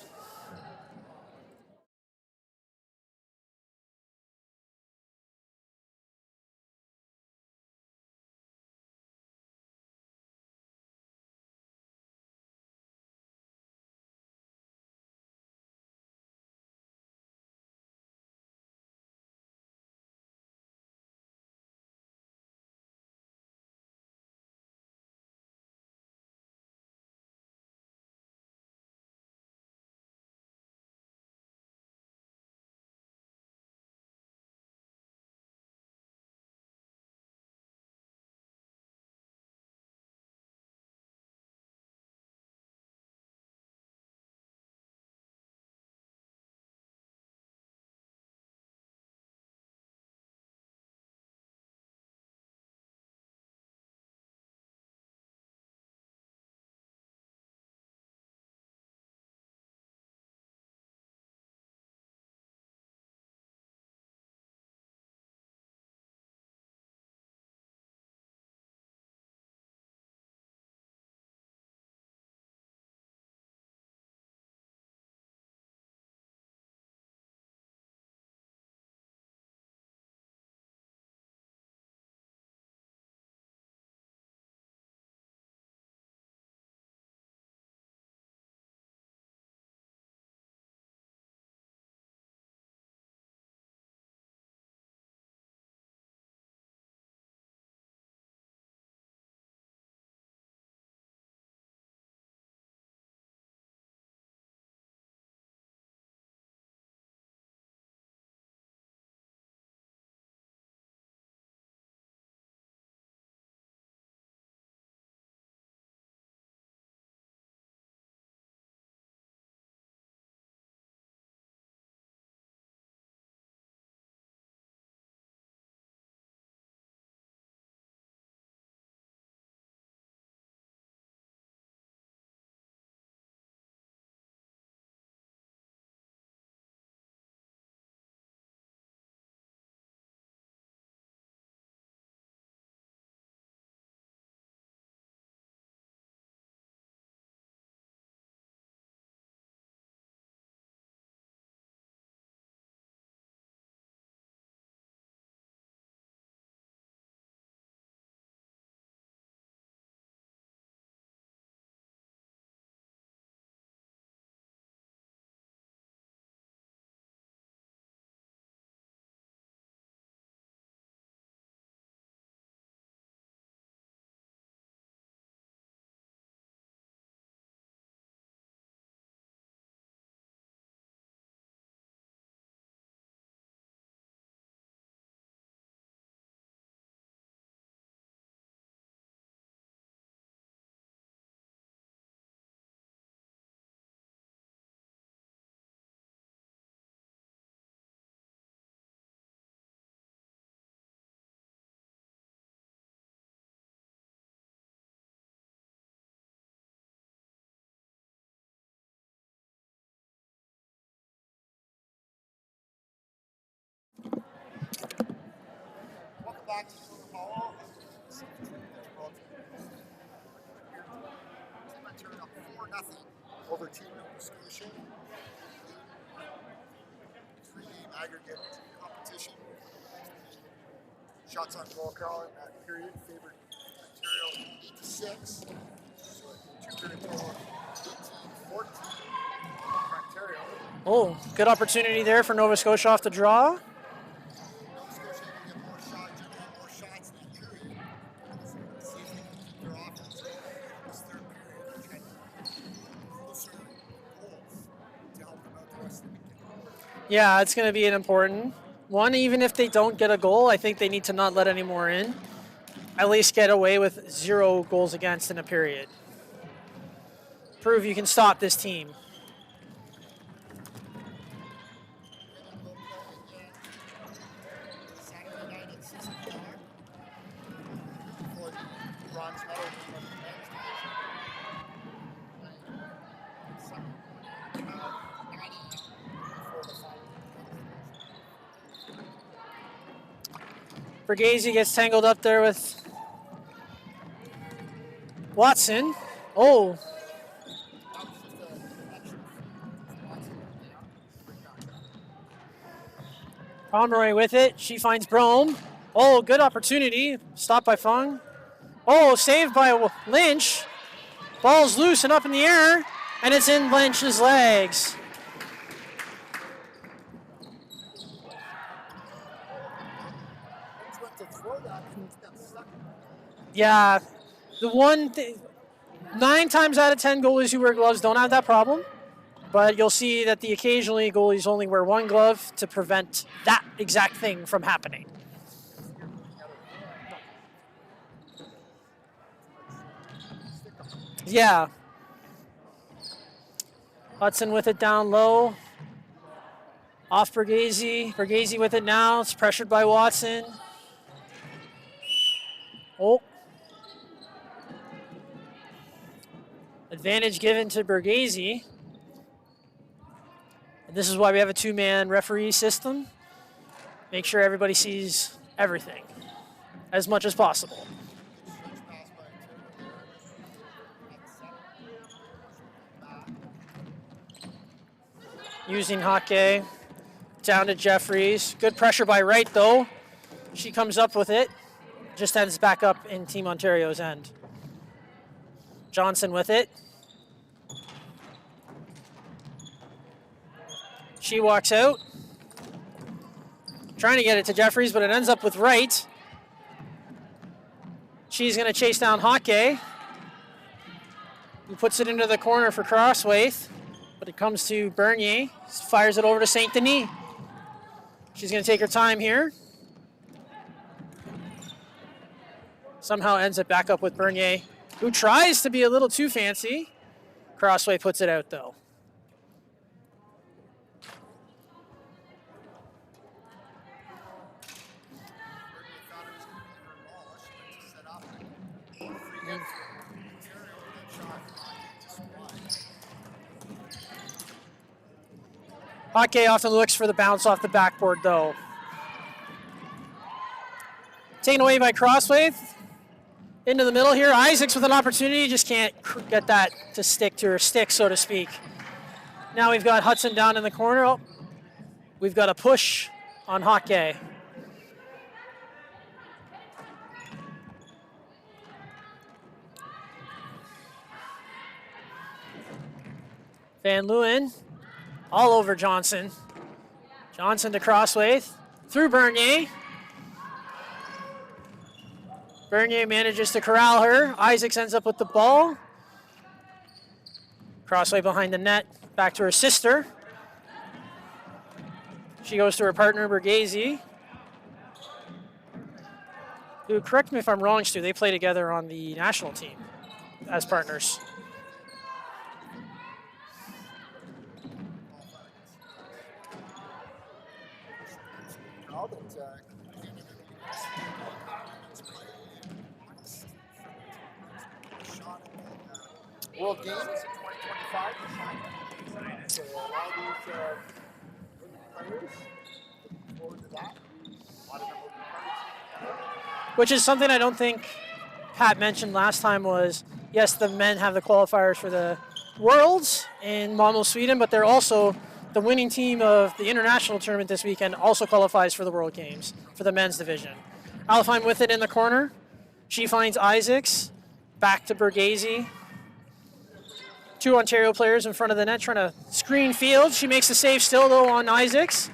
back to Kerr Hall. Team Ontario up 4-0 over Team Nova Scotia. 3-game aggregate competition. Shots on goal, Carl, in that period favored Ontario 8-6. So a 2-period total of 18-14 for Ontario. Oh, good opportunity there for Nova Scotia off the draw. Nova Scotia can get more shots, generate more shots in that period. So let's see if they can keep their offense going in this third period and try to closer goals to help them out the rest of the weekend. Yeah, it's going to be an important one. Even if they don't get a goal, I think they need to not let any more in. At least get away with 0 goals against in a period. Prove you can stop this team. Saturday night at 6 o'clock for the bronze medal game of the men's division. 9 before the final. Bergese gets tangled up there with Watson. Oh, Pomeroy with it. She finds Brome. Oh, good opportunity. Stopped by Fung. Oh, saved by Lynch. Ball's loose and up in the air, and it's in Lynch's legs. Yeah, the one thing, 9 times out of 10 goalies who wear gloves don't have that problem. But you'll see that occasionally goalies only wear 1 glove to prevent that exact thing from happening. Yeah. Hudson with it down low. Off Bergese. Bergese with it now. It's pressured by Watson. Oh. Advantage given to Bergese. And this is why we have a 2-man referee system. Make sure everybody sees everything as much as possible. Using hockey down to Jeffries. Good pressure by Wright though. She comes up with it. Just ends back up in Team Ontario's end. Johnson with it. She walks out. Trying to get it to Jeffries, but it ends up with Wright. She's going to chase down Hockey, who puts it into the corner for Crosswaith, but it comes to Bernier. Fires it over to St. Denis. She's going to take her time here. Somehow ends it back up with Bernier, who tries to be a little too fancy. Crossway puts it out, though. Hockey often looks for the bounce off the backboard, though. Taken away by Crosswave. Into the middle here. Isaacs with an opportunity. Just can't get that to stick to her stick, so to speak. Now we've got Hudson down in the corner. Oh, we've got a push on Hockey. Van Leeuwen all over Johnson. Johnson to Crosswaith. Through Bernier. Bernier manages to corral her. Isaacs ends up with the ball. Crossway behind the net. Back to her sister. She goes to her partner, Bergese. Who, correct me if I'm wrong, Stu, they play together on the national team as partners. World Games in 2025. So a lot of these women players looking forward to that. A lot of them will be players. which is something I don't think Pat mentioned last time was, yes, the men have the qualifiers for the Worlds in Malmö, Sweden, but they're also the winning team of the international tournament this weekend also qualifies for the World Games for the men's division. Alfheim with it in the corner. She finds Isaacs. Back to Bergese. 2 Ontario players in front of the net trying to screen Fields. She makes the save still, though, on Isaacs.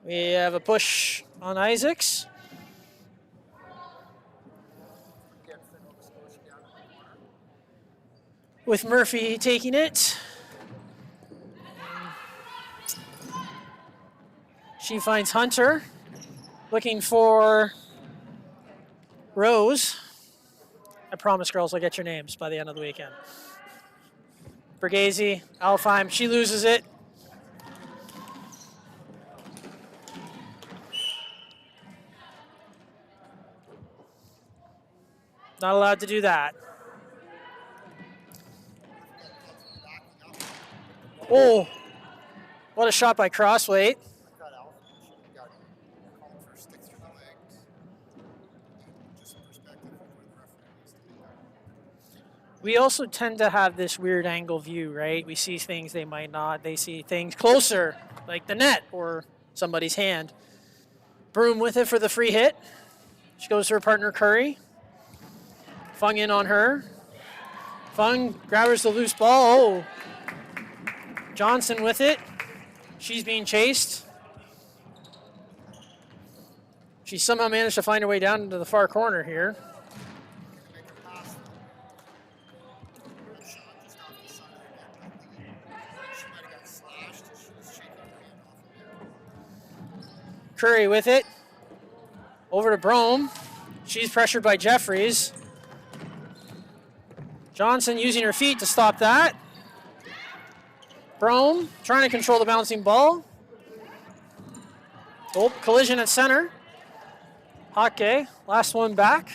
We have a push on Isaacs. With Murphy taking it. She finds Hunter, looking for Rose. I promise, girls, I'll get your names by the end of the weekend. Bergese, Alfheim, she loses it. Not allowed to do that. Oh, what a shot by Crossway. We also tend to have this weird angle view, right? We see things they might not. They see things closer, like the net or somebody's hand. Broom with it for the free hit. She goes to her partner, Curry. Fung in on her. Fung grabs the loose ball. Oh. Johnson with it. She's being chased. She somehow managed to find her way down into the far corner here. Curry with it. Over to Brome. She's pressured by Jeffries. Johnson using her feet to stop that. Brome trying to control the bouncing ball. Oh, collision at center. Hockey, last one back.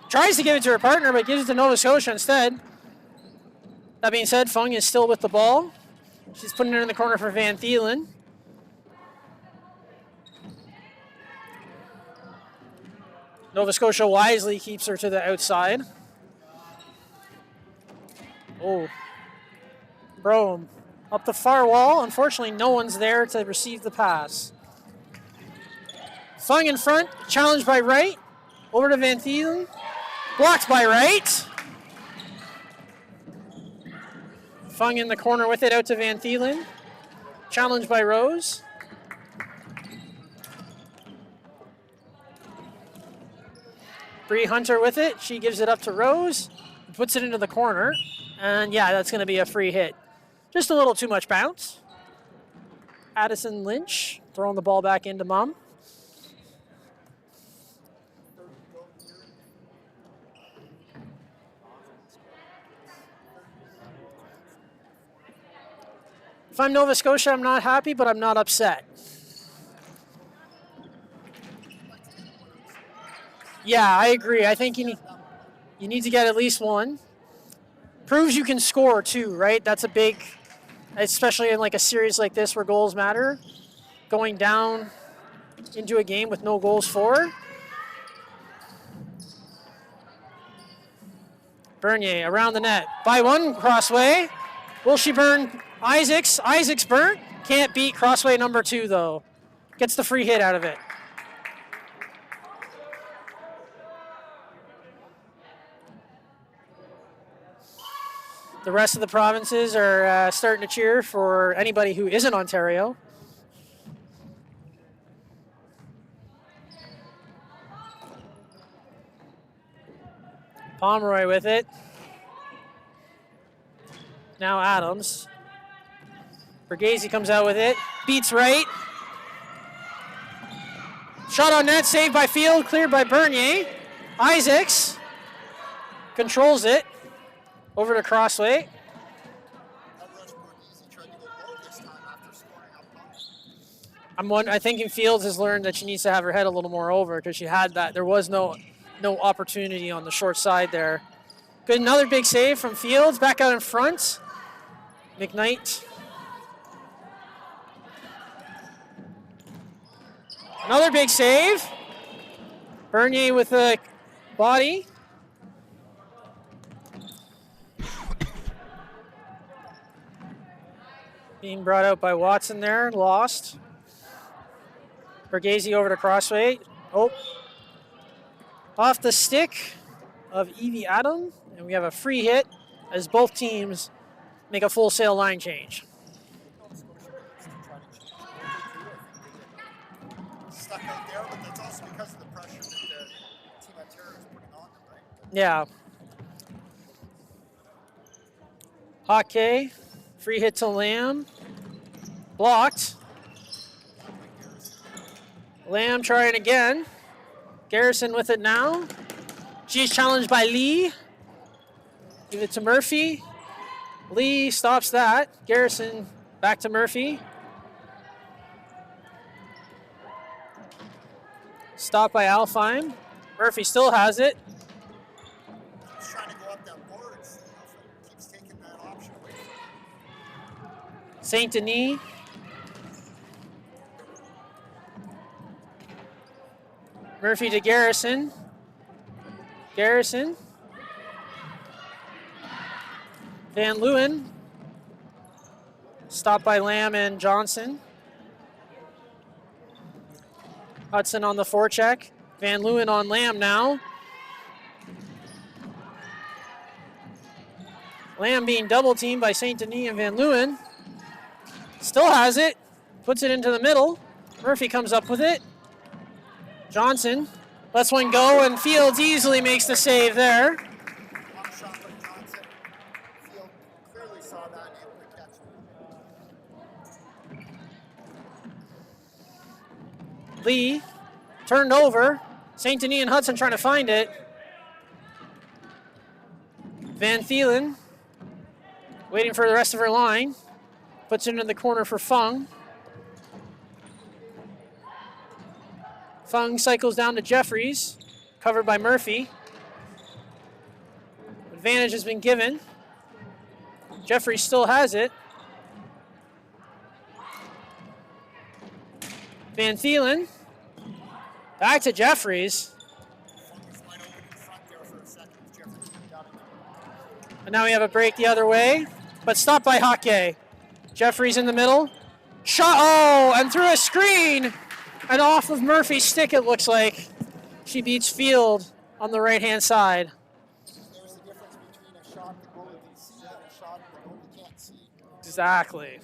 Tries to give it to her partner, but gives it to Nova Scotia instead. That being said, Fung is still with the ball. She's putting it in the corner for Van Thielen. Nova Scotia wisely keeps her to the outside. Oh. Brome up the far wall. Unfortunately, no one's there to receive the pass. Fung in front, challenged by Wright. Over to Van Thielen. Blocked by Wright. Fung in the corner with it out to Van Thielen. Challenged by Rose. Bree Hunter with it. She gives it up to Rose. Puts it into the corner. And yeah, that's going to be a free hit. Just a little too much bounce. Addison Lynch throwing the ball back into Mum. If I'm Nova Scotia, I'm not happy, but I'm not upset. Yeah, I agree. I think you need to get at least one. Proves you can score too, right? That's a big, especially in like a series like this where goals matter. Going down into a game with no goals for. Bernier around the net. By one, Crossway. Will she burn Isaacs? Isaacs burnt. Can't beat Crossway number 2 though. Gets the free hit out of it. The rest of the provinces are starting to cheer for anybody who isn't Ontario. Pomeroy with it. Now Adams. Bergese comes out with it. Beats right. Shot on net, saved by Field, cleared by Bernier. Isaacs controls it. Over to Crossway. I think Fields has learned that she needs to have her head a little more over because she had that. There was no opportunity on the short side there. Good, another big save from Fields. Back out in front. McKnight. Another big save. Bernier with a body. Being brought out by Watson there, lost. Borghese over to Crossway. Oh, off the stick of Evie Adam, and we have a free hit as both teams make a full sail line change. Stuck out there, but that's also because of the pressure that Team Ontario is putting on them, right? Yeah. Hockey, free hit to Lamb, blocked. Lamb trying again. Garrison with it now. She's challenged by Lee. Give it to Murphy. Lee stops that. Garrison back to Murphy. Stopped by Alfheim. Murphy still has it. He's trying to go up that board. Keeps taking that option away from him. Saint Denis. Murphy to Garrison. Garrison. Van Leeuwen. Stopped by Lamb and Johnson. Hudson on the forecheck. Van Leeuwen on Lamb now. Lamb being double teamed by Saint Denis and Van Leeuwen. Still has it. Puts it into the middle. Murphy comes up with it. Johnson lets one go, and Fields easily makes the save there. Long shot by Johnson. Field clearly saw that and able to catch it. Lee turned over. St. Denis and Hudson trying to find it. Van Thielen waiting for the rest of her line. Puts it into the corner for Fung. Fung cycles down to Jeffries, covered by Murphy. Advantage has been given. Jeffries still has it. Van Thielen. Back to Jeffries. And now we have a break the other way, but stopped by Hockey. Jeffries in the middle. Shot, oh, and through a screen. And off of Murphy's stick, it looks like. She beats Field on the right-hand side. There's the difference between a shot the goalie can see and a shot the goalie can't see. Exactly.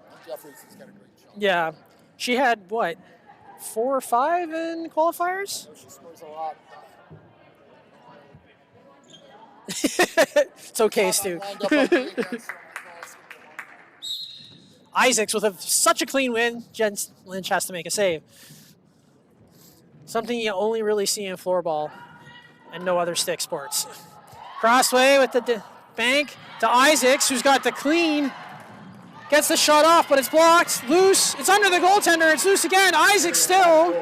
And Jeffries has got a great shot. Yeah. She had, what, 4 or 5 in qualifiers? So she scores a lot. It's okay, Stu. Isaacs with such a clean win. Jen Lynch has to make a save. Something you only really see in floorball and no other stick sports. Crossway with the bank to Isaacs, who's got the clean. Gets the shot off, but it's blocked. Loose. It's under the goaltender. It's loose again. Isaacs still.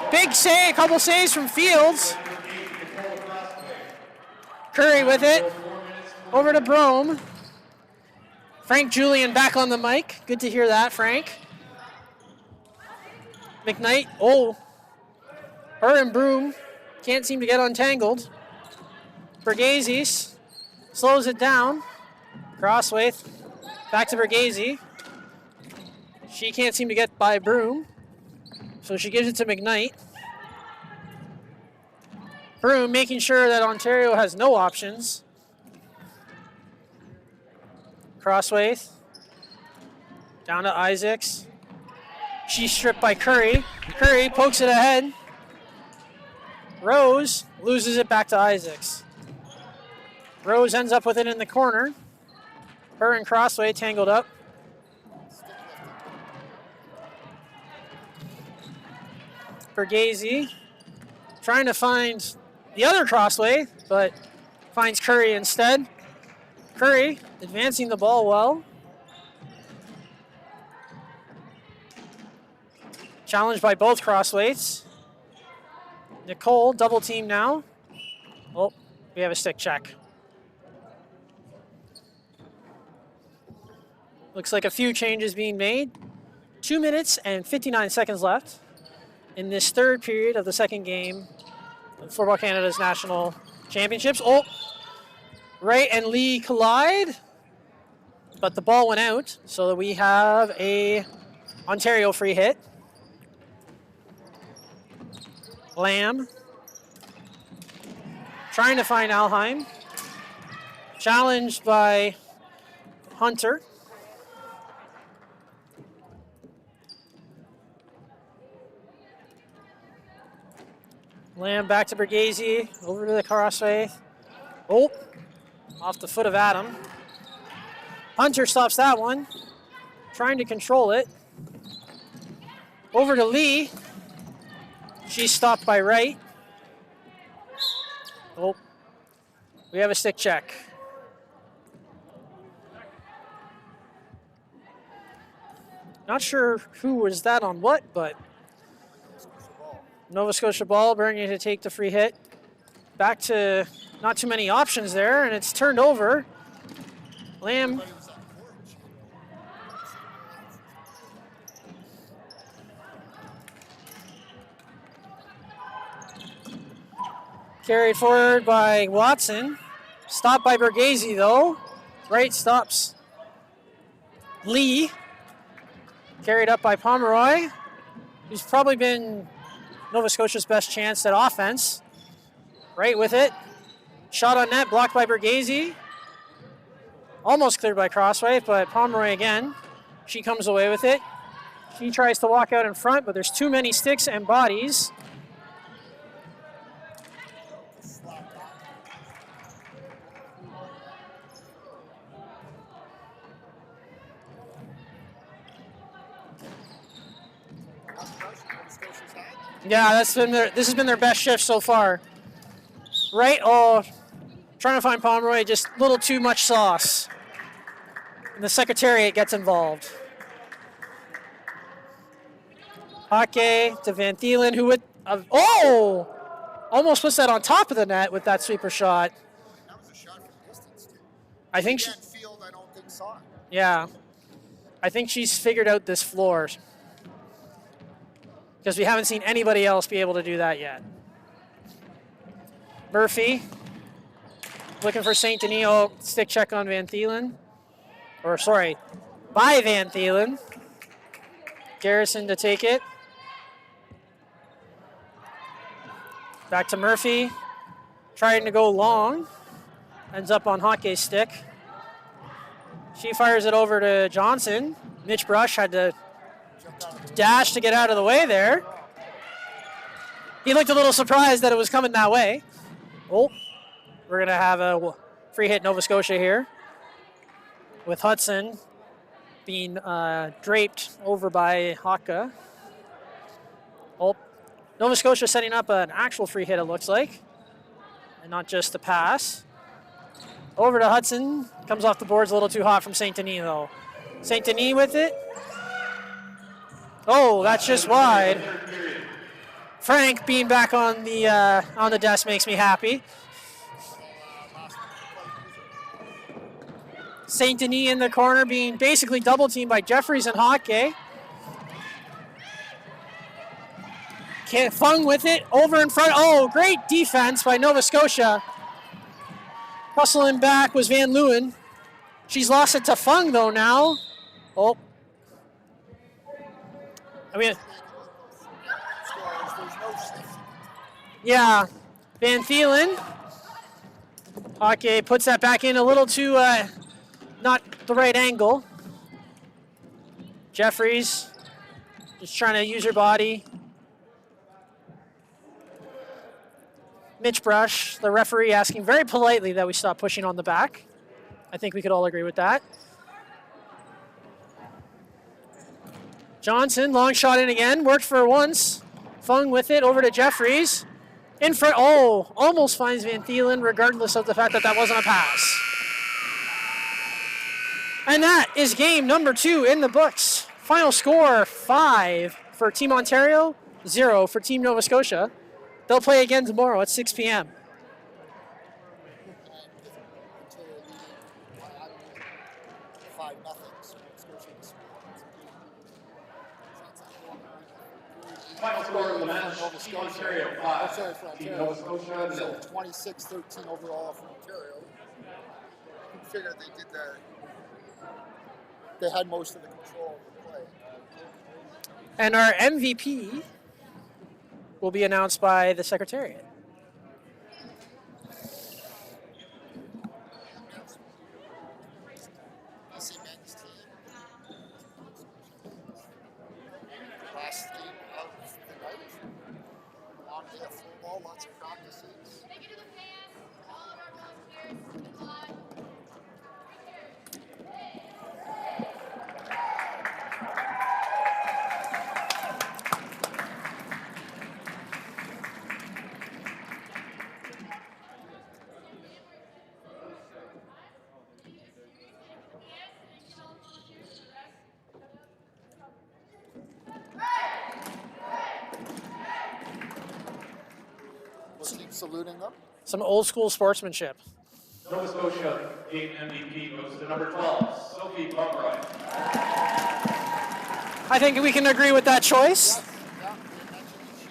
Big save. A couple saves from Fields. Curry with it. Over to Brome. Frank Julian back on the mic. Good to hear that, Frank. McKnight. Oh. Her and Broom can't seem to get untangled. Borghese slows it down. Crossway. Back to Borghese. She can't seem to get by Broom. So she gives it to McKnight. Broom making sure that Ontario has no options. Crossway. Down to Isaacs. She's stripped by Curry. Curry pokes it ahead. Rose loses it back to Isaacs. Rose ends up with it in the corner. Her and Crossway tangled up. Borghese trying to find the other Crossway, but finds Curry instead. Curry advancing the ball well. Challenged by both Crossways. Nicole, double team now. Oh, we have a stick check. Looks like a few changes being made. 2 minutes and 59 seconds left. in this third period of the second game of Floorball Canada's National Championships. Oh, Ray and Lee collide, but the ball went out, so that we have a Ontario free hit. Lamb trying to find Alheim. Challenged by Hunter. Lamb back to Borghese, over to the crossway. Oh, off the foot of Adam. Hunter stops that one, trying to control it. Over to Lee. She's stopped by Wright. Oh, we have a stick check. Not sure who was that on what, but Nova Scotia ball, bringing to take the free hit. Back to not too many options there, and it's turned over. Lamb. Carried forward by Watson. Stopped by Borghese, though. Wright stops Lee. Carried up by Pomeroy, who's probably been Nova Scotia's best chance at offense. Right with it. Shot on net, blocked by Borghese. Almost cleared by Crossway, but Pomeroy again. She comes away with it. She tries to walk out in front, but there's too many sticks and bodies. Yeah, this has been their best shift so far. Right? Oh, trying to find Pomeroy, just a little too much sauce. And the Secretariat gets involved. Hockey to Van Thielen, who would... oh! Almost puts that on top of the net with that sweeper shot. That was a shot from distance, too. I think she... Field, I don't think saw it. Yeah. I think she's figured out this floor. Because we haven't seen anybody else be able to do that yet. Murphy looking for St. Denis. Oh, stick check on Van Thielen. Or sorry, by Van Thielen. Garrison to take it. Back to Murphy. Trying to go long. Ends up on Hockey's stick. She fires it over to Johnson. Mitch Brush had to dash to get out of the way there. He looked a little surprised that it was coming that way. Oh, we're going to have a free hit Nova Scotia here with Hudson being draped over by Haka. Oh, Nova Scotia setting up an actual free hit, it looks like, and not just a pass. Over to Hudson. Comes off the boards a little too hot from St. Denis, though. St. Denis with it. Oh, that's just wide. Frank being back on the desk makes me happy. St. Denis in the corner being basically double teamed by Jeffries and Hockey. Fung with it, over in front. Oh, great defense by Nova Scotia. Hustling back was Van Leeuwen. She's lost it to Fung, though, now. Oh. I mean, yeah, Van Thielen. Hockey puts that back in a little too, not the right angle. Jeffries just trying to use her body. Mitch Brush, the referee, asking very politely that we stop pushing on the back. I think we could all agree with that. Johnson, long shot in again, worked for once. Fung with it, over to Jeffries. In front, oh, almost finds Van Thielen, regardless of the fact that that wasn't a pass. And that is game number 2 in the books. Final score, 5 for Team Ontario, 0 for Team Nova Scotia. They'll play again tomorrow at 6 p.m. Final score of the match, Nova Team Scotia. Ontario Oh, 5. sorry, for Team Ontario. Nova Scotia So 0. 26-13 overall for Ontario. You can figure they did that. They had most of the control of the play. And our MVP will be announced by the Secretariat. BC men's team. Last game of the night. Long day of floorball, lots of practices. Take it to the fans, all of our volunteers, good luck. We'll keep saluting them. Some old school sportsmanship. Nova Scotia game MVP goes to number 12, Sophie Pomeroy. I think we can agree with that choice. Yeah, they mentioned she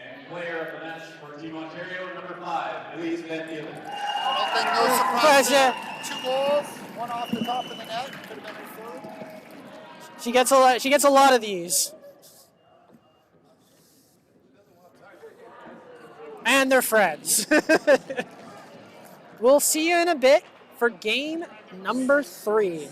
had And player of the match for Team Ontario, number 5, Elise Van Deelen. I don't think no surprise Surprise, there. 2 goals, one off the top of the net. Could have been her third. She gets a lot. She gets a lot of these. And they're friends. We'll see you in a bit for game number 3.